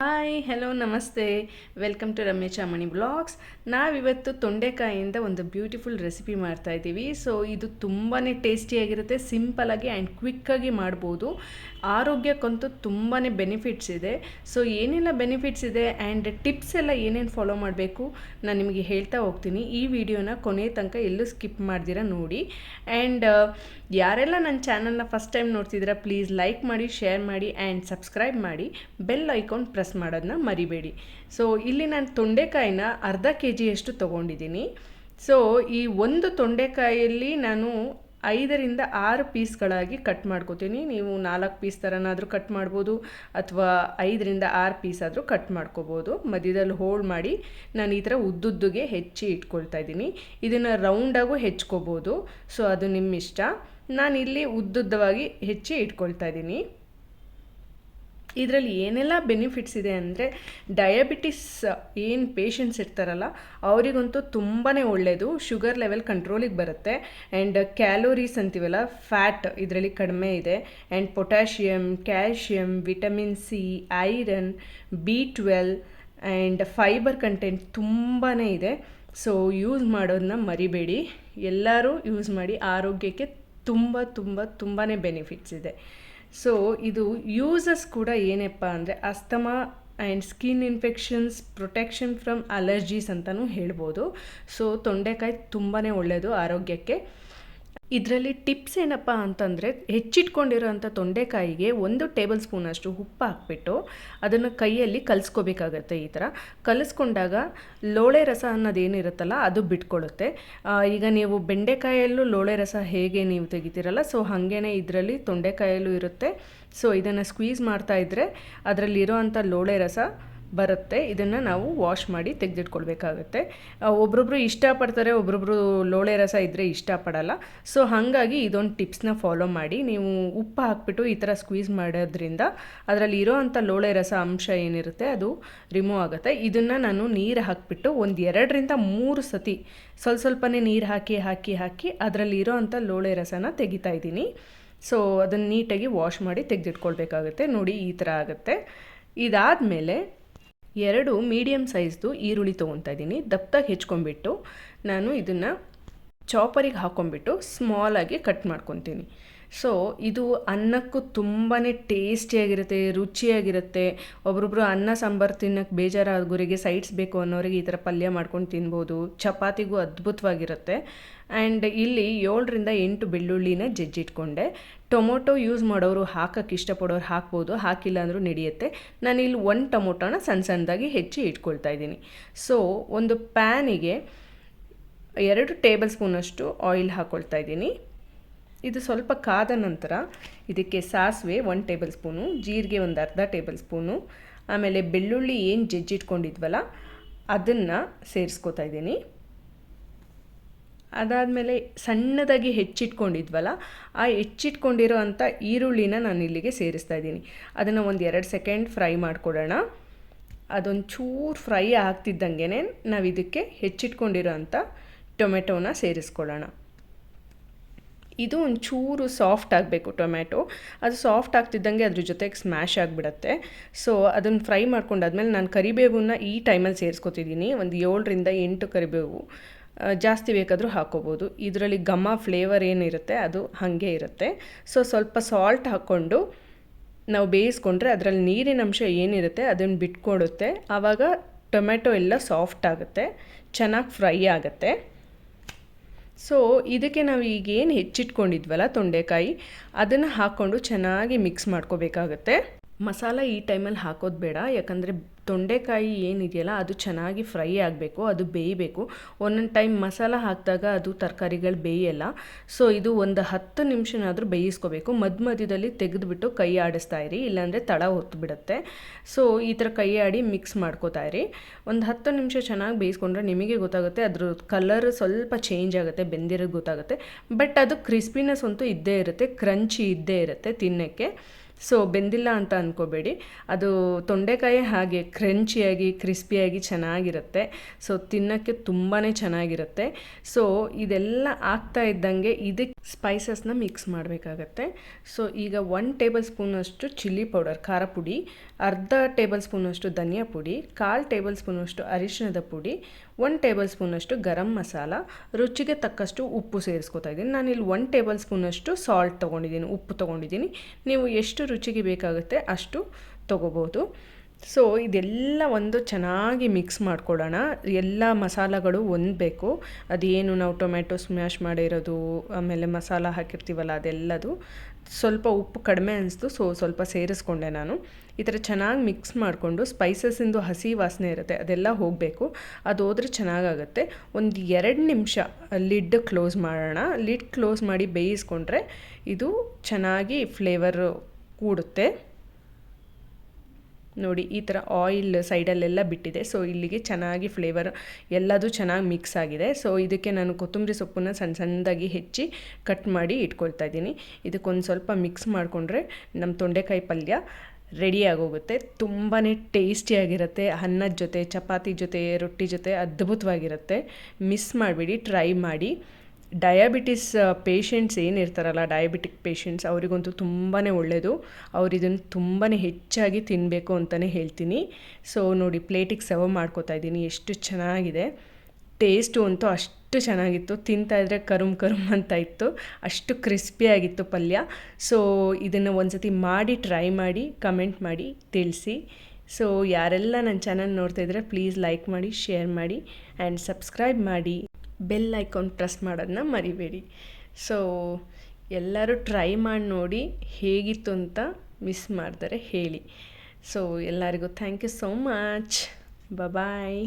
Hi hello ನಮಸ್ತೆ welcome to Ramesh Ammani blogs. ನಾವಿವತ್ತು ತೊಂಡೆಕಾಯಿಯಿಂದ ಒಂದು ಬ್ಯೂಟಿಫುಲ್ ರೆಸಿಪಿ ಮಾಡ್ತಾ ಇದ್ದೀವಿ. ಸೊ ಇದು ತುಂಬಾ ಟೇಸ್ಟಿಯಾಗಿರುತ್ತೆ, ಸಿಂಪಲಾಗಿ ಆ್ಯಂಡ್ ಕ್ವಿಕ್ಕಾಗಿ ಮಾಡ್ಬೋದು. ಆರೋಗ್ಯಕ್ಕಂತೂ ತುಂಬಾ ಬೆನಿಫಿಟ್ಸ್ ಇದೆ. ಸೊ ಏನೆಲ್ಲ ಬೆನಿಫಿಟ್ಸ್ ಇದೆ ಆ್ಯಂಡ್ ಟಿಪ್ಸ್ ಎಲ್ಲ ಏನೇನು ಫಾಲೋ ಮಾಡಬೇಕು ನಾನು ನಿಮಗೆ ಹೇಳ್ತಾ ಹೋಗ್ತೀನಿ. ಈ ವಿಡಿಯೋನ ಕೊನೆ ತನಕ ಎಲ್ಲೂ ಸ್ಕಿಪ್ ಮಾಡ್ದಿರ ನೋಡಿ. ಆ್ಯಂಡ್ ಯಾರೆಲ್ಲ ನನ್ನ ಚಾನಲ್ನ ಫಸ್ಟ್ ಟೈಮ್ ನೋಡ್ತಿದ್ದೀರಾ ಪ್ಲೀಸ್ ಲೈಕ್ ಮಾಡಿ, ಶೇರ್ ಮಾಡಿ ಆ್ಯಂಡ್ ಸಬ್ಸ್ಕ್ರೈಬ್ ಮಾಡಿ, ಬೆಲ್ ಐಕಾನ್ ಪ್ರೆಸ್ ಮಾಡೋದನ್ನ ಮರಿಬೇಡಿ. ಸೊ ಇಲ್ಲಿ ನಾನು ತೊಂಡೆಕಾಯಿನ ಅರ್ಧ ಕೆಜಿಯಷ್ಟು ತೊಗೊಂಡಿದ್ದೀನಿ. ಸೊ ಈ ಒಂದು ತೊಂಡೆಕಾಯಲ್ಲಿ ನಾನು 5ರಿಂದ 6 ಪೀಸ್ಗಳಾಗಿ ಕಟ್ ಮಾಡ್ಕೋತೀನಿ. ನೀವು 4 ಪೀಸ್ ಥರನಾದರೂ ಕಟ್ ಮಾಡ್ಬೋದು ಅಥವಾ 5ರಿಂದ 6 ಪೀಸ್ ಆದರೂ ಕಟ್ ಮಾಡ್ಕೋಬೋದು. ಮಧ್ಯದಲ್ಲಿ ಹೋಲ್ಡ್ ಮಾಡಿ ನಾನು ಈ ಥರ ಉದ್ದುದ್ದುಗೆ ಹೆಚ್ಚಿ ಇಟ್ಕೊಳ್ತಾ ಇದ್ದೀನಿ. ಇದನ್ನು ರೌಂಡಾಗೂ ಹೆಚ್ಕೋಬೋದು, ಸೊ ಅದು ನಿಮ್ಮ ಇಷ್ಟ. ನಾನಿಲ್ಲಿ ಉದ್ದುದ್ದವಾಗಿ ಹೆಚ್ಚಿ ಇಟ್ಕೊಳ್ತಾ ಇದ್ದೀನಿ. ಇದರಲ್ಲಿ ಏನೆಲ್ಲ ಬೆನಿಫಿಟ್ಸ್ ಇದೆ ಅಂದರೆ ಡಯಾಬಿಟಿಸ್ ಏನು ಪೇಷಂಟ್ಸ್ ಇರ್ತಾರಲ್ಲ ಅವರಿಗಂತೂ ತುಂಬಾ ಒಳ್ಳೆಯದು. ಶುಗರ್ ಲೆವೆಲ್ ಕಂಟ್ರೋಲಿಗೆ ಬರುತ್ತೆ. ಆ್ಯಂಡ್ ಕ್ಯಾಲೋರೀಸ್ ಅಂತೀವಲ್ಲ, ಫ್ಯಾಟ್ ಇದರಲ್ಲಿ ಕಡಿಮೆ ಇದೆ. And potassium, calcium, vitamin C, iron, B12 and fibre content ತುಂಬಾ ಇದೆ. ಸೊ ಯೂಸ್ ಮಾಡೋದನ್ನ ಮರಿಬೇಡಿ, ಎಲ್ಲರೂ ಯೂಸ್ ಮಾಡಿ. ಆರೋಗ್ಯಕ್ಕೆ ತುಂಬಾ ಬೆನಿಫಿಟ್ಸ್ ಇದೆ. ಸೊ ಇದು ಯೂಸಸ್ ಕೂಡ ಏನಪ್ಪ ಅಂದರೆ asthma and skin infections, protection from allergies ಅಂತಲೂ ಹೇಳ್ಬೋದು. ಸೊ ತೊಂಡೆಕಾಯಿ ತುಂಬಾ ಒಳ್ಳೆಯದು ಆರೋಗ್ಯಕ್ಕೆ. ಇದರಲ್ಲಿ ಟಿಪ್ಸ್ ಏನಪ್ಪ ಅಂತಂದರೆ ಹೆಚ್ಚಿಟ್ಕೊಂಡಿರೋಂಥ ತೊಂಡೆಕಾಯಿಗೆ 1 ಟೇಬಲ್ ಸ್ಪೂನಷ್ಟು ಉಪ್ಪು ಹಾಕ್ಬಿಟ್ಟು ಅದನ್ನು ಕೈಯಲ್ಲಿ ಕಲಿಸ್ಕೋಬೇಕಾಗತ್ತೆ. ಈ ಥರ ಕಲಿಸ್ಕೊಂಡಾಗ ಲೋಳೆ ರಸ ಅನ್ನೋದೇನಿರುತ್ತಲ್ಲ ಅದು ಬಿಟ್ಕೊಳ್ಳುತ್ತೆ. ಈಗ ನೀವು ಬೆಂಡೆಕಾಯಲ್ಲೂ ಲೋಳೆ ರಸ ಹೇಗೆ ನೀವು ತೆಗಿತೀರಲ್ಲ, ಸೊ ಹಾಗೇ ಇದರಲ್ಲಿ ತೊಂಡೆಕಾಯಲ್ಲೂ ಇರುತ್ತೆ. ಸೊ ಇದನ್ನು ಸ್ಕ್ವೀಸ್ ಮಾಡ್ತಾಯಿದ್ರೆ ಅದರಲ್ಲಿರೋ ಅಂಥ ಲೋಳೆ ರಸ ಬರುತ್ತೆ. ಇದನ್ನು ನಾವು ವಾಶ್ ಮಾಡಿ ತೆಗೆದಿಟ್ಕೊಳ್ಬೇಕಾಗತ್ತೆ. ಒಬ್ರೊಬ್ರು ಇಷ್ಟಪಡ್ತಾರೆ, ಒಬ್ರೊಬ್ರು ಲೋಳೆ ರಸ ಇದ್ದರೆ ಇಷ್ಟಪಡಲ್ಲ. ಸೊ ಹಾಗಾಗಿ ಇದೊಂದು ಟಿಪ್ಸ್ನ ಫಾಲೋ ಮಾಡಿ. ನೀವು ಉಪ್ಪು ಹಾಕ್ಬಿಟ್ಟು ಈ ಥರ ಸ್ಕ್ವೀಸ್ ಮಾಡೋದ್ರಿಂದ ಅದರಲ್ಲಿ ಇರೋ ಅಂಥ ಲೋಳೆ ರಸ ಅಂಶ ಏನಿರುತ್ತೆ ಅದು ರಿಮೂವ್ ಆಗುತ್ತೆ. ಇದನ್ನು ನಾನು ನೀರು ಹಾಕಿಬಿಟ್ಟು 2ರಿಂದ 3 ಸತಿ ಸ್ವಲ್ಪನೇ ನೀರು ಹಾಕಿ ಅದರಲ್ಲಿ ಇರೋ ಅಂಥ ಲೋಳೆ ರಸನ ತೆಗಿತಾ ಇದ್ದೀನಿ. ಸೊ ಅದನ್ನು ನೀಟಾಗಿ ವಾಶ್ ಮಾಡಿ ತೆಗೆದಿಟ್ಕೊಳ್ಬೇಕಾಗುತ್ತೆ. ನೋಡಿ ಈ ಥರ ಆಗುತ್ತೆ. ಇದಾದಮೇಲೆ 2 ಮೀಡಿಯಮ್ ಸೈಜ್ದು ಈರುಳ್ಳಿ ತೊಗೊತಾ ಇದ್ದೀನಿ. ದಪ್ಪದಾಗಿ ಹೆಚ್ಕೊಂಡ್ಬಿಟ್ಟು ನಾನು ಇದನ್ನು ಚಾಪರಿಗೆ ಹಾಕ್ಕೊಂಬಿಟ್ಟು ಸ್ಮಾಲಾಗಿ ಕಟ್ ಮಾಡ್ಕೊತೀನಿ. ಸೊ ಇದು ಅನ್ನಕ್ಕೂ ತುಂಬಾ ಟೇಸ್ಟಿಯಾಗಿರುತ್ತೆ, ರುಚಿಯಾಗಿರುತ್ತೆ. ಒಬ್ರೊಬ್ರು ಅನ್ನ ಸಾಂಬಾರು ತಿನ್ನೋಕ್ಕೆ ಬೇಜಾರಾಗೋರಿಗೆ, ಸೈಡ್ಸ್ ಬೇಕು ಅನ್ನೋರಿಗೆ ಈ ಥರ ಪಲ್ಯ ಮಾಡ್ಕೊಂಡು ತಿನ್ಬೋದು. ಚಪಾತಿಗೂ ಅದ್ಭುತವಾಗಿರುತ್ತೆ. ಆ್ಯಂಡ್ ಇಲ್ಲಿ 7ರಿಂದ 8 ಬೆಳ್ಳುಳ್ಳಿನ ಜಜ್ಜಿಟ್ಕೊಂಡೆ. ಟೊಮೊಟೊ ಯೂಸ್ ಮಾಡೋರು ಹಾಕೋಕ್ಕೆ ಇಷ್ಟಪಡೋರು ಹಾಕ್ಬೋದು, ಹಾಕಿಲ್ಲ ಅಂದರೂ ನಡೆಯುತ್ತೆ. ನಾನಿಲ್ಲಿ 1 ಟೊಮೊಟೊನ ಸಣ್ಣದಾಗಿ ಹೆಚ್ಚಿ ಇಟ್ಕೊಳ್ತಾ ಇದ್ದೀನಿ. ಸೊ ಒಂದು ಪ್ಯಾನಿಗೆ 2 ಟೇಬಲ್ ಸ್ಪೂನಷ್ಟು ಆಯಿಲ್ ಹಾಕ್ಕೊಳ್ತಾ ಇದ್ದೀನಿ. ಇದು ಸ್ವಲ್ಪ ಕಾದ ನಂತರ ಇದಕ್ಕೆ ಸಾಸಿವೆ 1 ಟೇಬಲ್ ಸ್ಪೂನು, ಜೀರಿಗೆ ಒಂದು ಅರ್ಧ ಟೇಬಲ್ ಸ್ಪೂನು, ಆಮೇಲೆ ಬೆಳ್ಳುಳ್ಳಿ ಏನು ಜಜ್ಜಿಟ್ಕೊಂಡಿದ್ವಲ್ಲ ಅದನ್ನು ಸೇರಿಸ್ಕೊತಾ ಇದ್ದೀನಿ. ಅದಾದಮೇಲೆ ಸಣ್ಣದಾಗಿ ಹೆಚ್ಚಿಟ್ಕೊಂಡಿದ್ವಲ್ಲ ಆ ಹೆಚ್ಚಿಟ್ಕೊಂಡಿರೋ ಅಂಥ ಈರುಳ್ಳಿನ ನಾನು ಇಲ್ಲಿಗೆ ಸೇರಿಸ್ತಾ ಇದ್ದೀನಿ. ಅದನ್ನು ಒಂದು 2 ಸೆಕೆಂಡ್ ಫ್ರೈ ಮಾಡ್ಕೊಡೋಣ. ಅದೊಂದು ಚೂರು ಫ್ರೈ ಆಗ್ತಿದ್ದಂಗೆ ನಾವು ಇದಕ್ಕೆ ಹೆಚ್ಚಿಟ್ಕೊಂಡಿರೋ ಅಂಥ ಟೊಮೆಟೊನ ಸೇರಿಸ್ಕೊಳ್ಳೋಣ. ಇದು ಒಂಚೂರು ಸಾಫ್ಟ್ ಆಗಬೇಕು ಟೊಮ್ಯಾಟೊ. ಅದು ಸಾಫ್ಟ್ ಆಗ್ತಿದ್ದಂಗೆ ಅದ್ರ ಜೊತೆಗೆ ಸ್ಮ್ಯಾಶ್ ಆಗಿಬಿಡತ್ತೆ. ಸೊ ಅದನ್ನು ಫ್ರೈ ಮಾಡ್ಕೊಂಡಾದ್ಮೇಲೆ ನಾನು ಕರಿಬೇವನ್ನ ಈ ಟೈಮಲ್ಲಿ ಸೇರಿಸ್ಕೊತಿದ್ದೀನಿ. ಒಂದು 7ರಿಂದ 8 ಕರಿಬೇವು, ಜಾಸ್ತಿ ಬೇಕಾದರೂ ಹಾಕ್ಕೋಬೋದು. ಇದರಲ್ಲಿ ಘಮ ಫ್ಲೇವರ್ ಏನಿರುತ್ತೆ ಅದು ಹಾಗೆ ಇರುತ್ತೆ. ಸೊ ಸ್ವಲ್ಪ ಸಾಲ್ಟ್ ಹಾಕ್ಕೊಂಡು ನಾವು ಬೇಯಿಸ್ಕೊಂಡ್ರೆ ಅದರಲ್ಲಿ ನೀರಿನ ಅಂಶ ಏನಿರುತ್ತೆ ಅದನ್ನು ಬಿಟ್ಕೊಡುತ್ತೆ. ಆವಾಗ ಟೊಮೆಟೊ ಎಲ್ಲ ಸಾಫ್ಟ್ ಆಗುತ್ತೆ, ಚೆನ್ನಾಗಿ ಫ್ರೈ ಆಗುತ್ತೆ. ಸೊ ಇದಕ್ಕೆ ನಾವು ಈಗೇನು ಹೆಚ್ಚಿಟ್ಕೊಂಡಿದ್ವಲ್ಲ ತೊಂಡೆಕಾಯಿ ಅದನ್ನು ಹಾಕ್ಕೊಂಡು ಚೆನ್ನಾಗಿ ಮಿಕ್ಸ್ ಮಾಡ್ಕೋಬೇಕಾಗತ್ತೆ. ಮಸಾಲ ಈ ಟೈಮಲ್ಲಿ ಹಾಕೋದು ಬೇಡ, ಯಾಕಂದರೆ ತೊಂಡೆಕಾಯಿ ಏನಿದೆಯಲ್ಲ ಅದು ಚೆನ್ನಾಗಿ ಫ್ರೈ ಆಗಬೇಕು, ಅದು ಬೇಯಬೇಕು. ಒಂದೊಂದು ಟೈಮ್ ಮಸಾಲ ಹಾಕಿದಾಗ ಅದು ತರಕಾರಿಗಳು ಬೇಯಲ್ಲ. ಸೊ ಇದು ಒಂದು 10 ನಿಮಿಷನಾದರೂ ಬೇಯಿಸ್ಕೋಬೇಕು. ಮಧ್ಯದಲ್ಲಿ ತೆಗೆದುಬಿಟ್ಟು ಕೈ ಆಡಿಸ್ತಾ ಇರಿ, ಇಲ್ಲಾಂದರೆ ತಳ ಹೊತ್ತು ಬಿಡುತ್ತೆ. ಸೊ ಈ ಥರ ಕೈ ಆಡಿ ಮಿಕ್ಸ್ ಮಾಡ್ಕೋತಾ ಇರಿ. ಒಂದು 10 ನಿಮಿಷ ಚೆನ್ನಾಗಿ ಬೇಯಿಸ್ಕೊಂಡ್ರೆ ನಿಮಗೆ ಗೊತ್ತಾಗುತ್ತೆ, ಅದ್ರ ಕಲರ್ ಸ್ವಲ್ಪ ಚೇಂಜ್ ಆಗುತ್ತೆ, ಬೆಂದಿರೋದು ಗೊತ್ತಾಗುತ್ತೆ. ಬಟ್ ಅದು ಕ್ರಿಸ್ಪಿನೆಸ್ ಅಂತೂ ಇದ್ದೇ ಇರುತ್ತೆ, ಕ್ರಂಚಿ ಇದ್ದೇ ಇರುತ್ತೆ ತಿನ್ನೋಕ್ಕೆ. ಸೊ ಬೆಂದಿಲ್ಲ ಅಂತ ಅಂದ್ಕೋಬೇಡಿ, ಅದು ತೊಂಡೆಕಾಯಿ ಹಾಗೆ ಕ್ರಂಚಿಯಾಗಿ ಕ್ರಿಸ್ಪಿಯಾಗಿ ಚೆನ್ನಾಗಿರುತ್ತೆ. ಸೊ ತಿನ್ನೋಕ್ಕೆ ತುಂಬಾ ಚೆನ್ನಾಗಿರುತ್ತೆ. ಸೊ ಇದೆಲ್ಲ ಆಗ್ತಾ ಇದ್ದಂಗೆ ಇದಕ್ಕೆ ಸ್ಪೈಸಸ್ನ ಮಿಕ್ಸ್ ಮಾಡಬೇಕಾಗತ್ತೆ. ಸೊ ಈಗ 1 ಟೇಬಲ್ ಸ್ಪೂನಷ್ಟು ಚಿಲ್ಲಿ ಪೌಡರ್ ಖಾರ ಪುಡಿ, ಅರ್ಧ ಟೇಬಲ್ ಸ್ಪೂನಷ್ಟು ಧನಿಯಾ ಪುಡಿ, 1/4 ಟೇಬಲ್ ಸ್ಪೂನಷ್ಟು ಅರಿಶಿಣದ ಪುಡಿ, 1 ಟೇಬಲ್ ಸ್ಪೂನಷ್ಟು ಗರಂ ಮಸಾಲ, ರುಚಿಗೆ ತಕ್ಕಷ್ಟು ಉಪ್ಪು ಸೇರಿಸ್ಕೊತಾ ಇದ್ದೀನಿ. ನಾನಿಲ್ಲಿ 1 ಟೇಬಲ್ ಸ್ಪೂನಷ್ಟು ಸಾಲ್ಟ್ ತೊಗೊಂಡಿದ್ದೀನಿ, ಉಪ್ಪು ತೊಗೊಂಡಿದ್ದೀನಿ. ನೀವು ಎಷ್ಟು ರುಚಿಗೆ ಬೇಕಾಗುತ್ತೆ ಅಷ್ಟು ತೊಗೋಬೋದು. ಸೊ ಇದೆಲ್ಲ ಒಂದು ಚೆನ್ನಾಗಿ ಮಿಕ್ಸ್ ಮಾಡ್ಕೊಳ್ಳೋಣ. ಎಲ್ಲ ಮಸಾಲಗಳು ಹೊಂದಬೇಕು. ಅದೇನು ನಾವು ಟೊಮೆಟೊ ಸ್ಮ್ಯಾಶ್ ಮಾಡಿರೋದು, ಆಮೇಲೆ ಮಸಾಲ ಹಾಕಿರ್ತೀವಲ್ಲ ಅದೆಲ್ಲದು. ಸ್ವಲ್ಪ ಉಪ್ಪು ಕಡಿಮೆ ಅನಿಸ್ತು, ಸೊ ಸ್ವಲ್ಪ ಸೇರಿಸ್ಕೊಂಡೆ ನಾನು. ಈ ಥರ ಚೆನ್ನಾಗಿ ಮಿಕ್ಸ್ ಮಾಡಿಕೊಂಡು ಸ್ಪೈಸಸ್ಸಿಂದು ಹಸಿ ವಾಸನೆ ಇರುತ್ತೆ ಅದೆಲ್ಲ ಹೋಗಬೇಕು. ಅದು ಹೋದರೆ ಚೆನ್ನಾಗಾಗುತ್ತೆ. ಒಂದು 2 ನಿಮಿಷ ಲಿಡ್ ಕ್ಲೋಸ್ ಮಾಡೋಣ. ಲಿಡ್ ಕ್ಲೋಸ್ ಮಾಡಿ ಬೇಯಿಸ್ಕೊಂಡ್ರೆ ಇದು ಚೆನ್ನಾಗಿ ಫ್ಲೇವರ್ ಕೂಡುತ್ತೆ. ನೋಡಿ ಈ ಥರ ಆಯಿಲ್ ಸೈಡಲ್ಲೆಲ್ಲ ಬಿಟ್ಟಿದೆ. ಸೊ ಇಲ್ಲಿಗೆ ಚೆನ್ನಾಗಿ ಫ್ಲೇವರ್ ಎಲ್ಲದೂ ಚೆನ್ನಾಗಿ ಮಿಕ್ಸ್ ಆಗಿದೆ. ಸೊ ಇದಕ್ಕೆ ನಾನು ಕೊತ್ತಂಬರಿ ಸೊಪ್ಪನ್ನು ಸಣ್ಣ ಸಣ್ಣದಾಗಿ ಹೆಚ್ಚಿ ಕಟ್ ಮಾಡಿ ಇಟ್ಕೊಳ್ತಾ ಇದ್ದೀನಿ. ಇದಕ್ಕೊಂದು ಸ್ವಲ್ಪ ಮಿಕ್ಸ್ ಮಾಡಿಕೊಂಡ್ರೆ ನಮ್ಮ ತೊಂಡೆಕಾಯಿ ಪಲ್ಯ ರೆಡಿ ಆಗೋಗುತ್ತೆ. ತುಂಬಾ ಟೇಸ್ಟಿಯಾಗಿರುತ್ತೆ. ಅನ್ನದ ಜೊತೆ, ಚಪಾತಿ ಜೊತೆ, ರೊಟ್ಟಿ ಜೊತೆ ಅದ್ಭುತವಾಗಿರುತ್ತೆ. ಮಿಸ್ ಮಾಡಿಬಿಡಿ, ಟ್ರೈ ಮಾಡಿ. ಡಯಾಬಿಟಿಸ್ ಪೇಷಂಟ್ಸ್ ಏನಿರ್ತಾರಲ್ಲ, ಡಯಾಬಿಟಿಕ್ ಪೇಷಂಟ್ಸ್, ಅವರಿಗಂತೂ ತುಂಬಾ ಒಳ್ಳೆಯದು. ಅವ್ರು ಇದನ್ನು ತುಂಬಾ ಹೆಚ್ಚಾಗಿ ತಿನ್ನಬೇಕು ಅಂತಲೇ ಹೇಳ್ತೀನಿ. ಸೊ ನೋಡಿ ಪ್ಲೇಟಿಗೆ ಸರ್ವ್ ಮಾಡ್ಕೋತಾ ಇದ್ದೀನಿ. ಎಷ್ಟು ಚೆನ್ನಾಗಿದೆ. ಟೇಸ್ಟು ಅಂತೂ ಅಷ್ಟು ಚೆನ್ನಾಗಿತ್ತು. ತಿಂತಾಯಿದ್ರೆ ಕರುಮ್ ಅಂತ ಇತ್ತು. ಅಷ್ಟು ಕ್ರಿಸ್ಪಿಯಾಗಿತ್ತು ಪಲ್ಯ. ಸೊ ಇದನ್ನು ಒಂದು ಸತಿ ಮಾಡಿ ಟ್ರೈ ಮಾಡಿ ಕಮೆಂಟ್ ಮಾಡಿ ತಿಳಿಸಿ. ಸೊ ಯಾರೆಲ್ಲ ನನ್ನ ಚಾನಲ್ ನೋಡ್ತಾ ಇದ್ದರೆ ಪ್ಲೀಸ್ ಲೈಕ್ ಮಾಡಿ, ಶೇರ್ ಮಾಡಿ ಆ್ಯಂಡ್ ಸಬ್ಸ್ಕ್ರೈಬ್ ಮಾಡಿ. ಬೆಲ್ ಐಕಾನ್ ಪ್ರೆಸ್ ಮಾಡೋದನ್ನ ಮರಿಬೇಡಿ. ಸೊ ಎಲ್ಲರೂ ಟ್ರೈ ಮಾಡಿ ನೋಡಿ ಹೇಗಿತ್ತು ಅಂತ ಮಿಸ್ ಮಾಡ್ತಾರೆ ಹೇಳಿ. ಸೊ ಎಲ್ಲರಿಗೂ thank you so much. Bye.